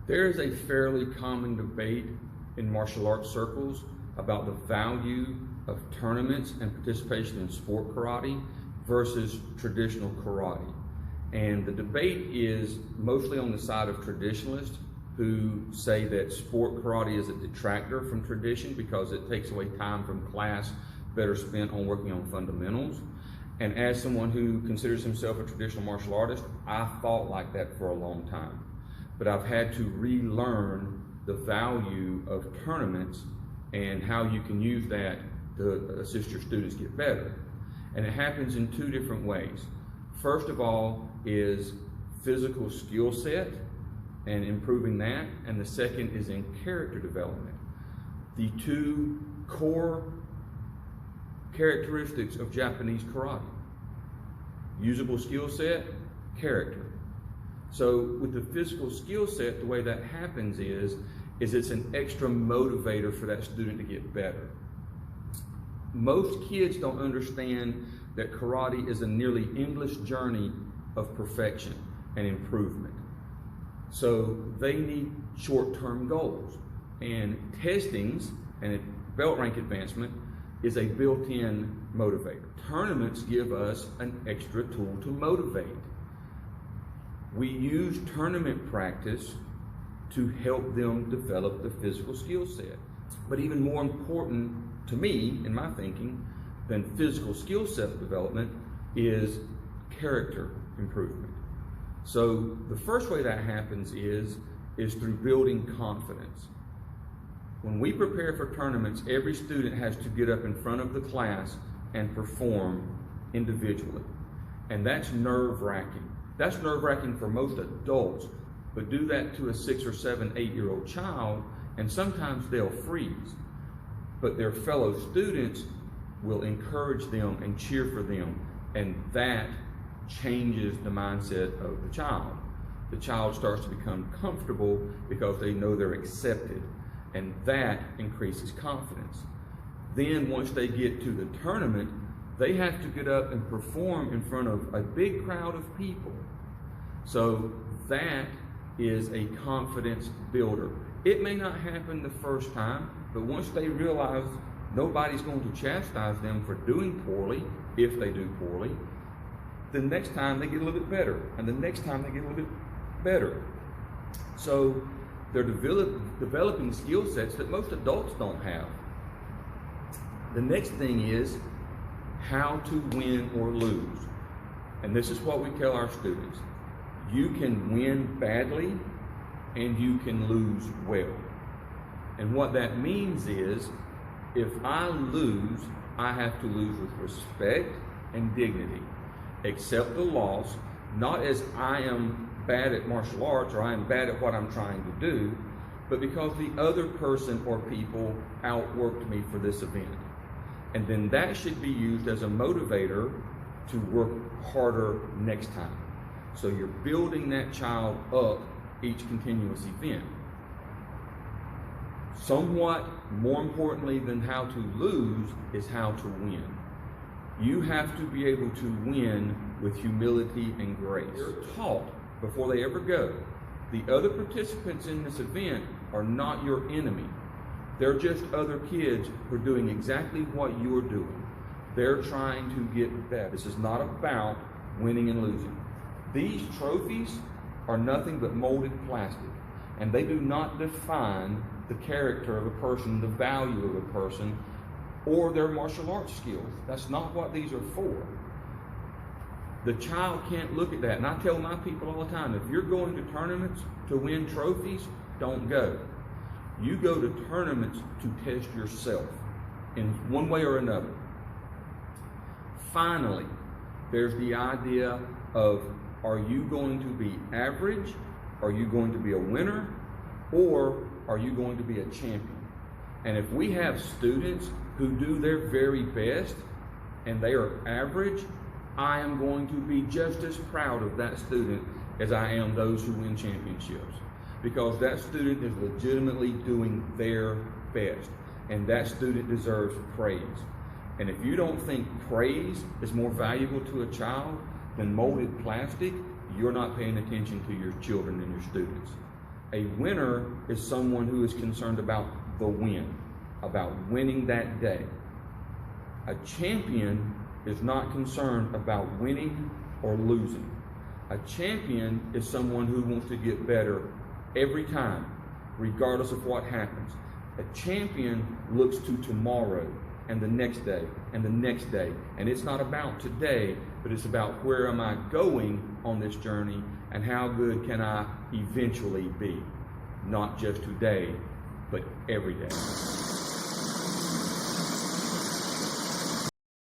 There is a fairly common debate in martial arts circles about the value of tournaments and participation in sport karate versus traditional karate. And the debate is mostly on the side of traditionalists who say that sport karate is a detractor from tradition because it takes away time from class better spent on working on fundamentals. And as someone who considers himself a traditional martial artist, I thought like that for a long time. But I've had to relearn the value of tournaments and how you can use that to assist your students get better. And it happens in two different ways. First of all is physical skill set and improving that, and the second is in character development. The two core characteristics of Japanese karate: usable skill set, character. So with the physical skill set, the way that happens is it's an extra motivator for that student to get better. Most kids don't understand that karate is a nearly endless journey of perfection and improvement. So they need short-term goals, and testings and belt rank advancement is a built-in motivator. Tournaments give us an extra tool to motivate. We use tournament practice to help them develop the physical skill set. But even more important to me, in my thinking, than physical skill set development is character improvement. So the first way that happens is through building confidence. When we prepare for tournaments, every student has to get up in front of the class and perform individually. And that's nerve-wracking. That's nerve-wracking for most adults, but do that to a 6 or 7, 8-year-old child, and sometimes they'll freeze. But their fellow students will encourage them and cheer for them, and that changes the mindset of the child. The child starts to become comfortable because they know they're accepted, and that increases confidence. Then once they get to the tournament, they have to get up and perform in front of a big crowd of people. So that is a confidence builder. It may not happen the first time, but once they realize nobody's going to chastise them for doing poorly, if they do poorly, the next time they get a little bit better, and the next time they get a little bit better. So they're developing skill sets that most adults don't have. The next thing is how to win or lose. And this is what we tell our students. You can win badly and you can lose well. And what that means is, if I lose, I have to lose with respect and dignity. Accept the loss, not as I am bad at martial arts or I am bad at what I'm trying to do, but because the other person or people outworked me for this event. And then that should be used as a motivator to work harder next time. So you're building that child up each continuous event. Somewhat more importantly than how to lose is how to win. You have to be able to win with humility and grace. They're taught before they ever go. The other participants in this event are not your enemy. They're just other kids who are doing exactly what you're doing. They're trying to get better. This is not about winning and losing. These trophies are nothing but molded plastic, and they do not define the character of a person, the value of a person, or their martial arts skills. That's not what these are for. The child can't look at that. And I tell my people all the time, if you're going to tournaments to win trophies, don't go. You go to tournaments to test yourself in one way or another. Finally, there's the idea of, are you going to be average? Are you going to be a winner? Or are you going to be a champion? And if we have students who do their very best and they are average, I am going to be just as proud of that student as I am those who win championships, because that student is legitimately doing their best, and that student deserves praise. And if you don't think praise is more valuable to a child than molded plastic, you're not paying attention to your children and your students. A winner is someone who is concerned about the win, about winning that day. A champion is not concerned about winning or losing. A champion is someone who wants to get better every time, regardless of what happens. A champion looks to tomorrow and the next day and the next day. And it's not about today, but it's about where am I going on this journey and how good can I eventually be. Not just today, but every day.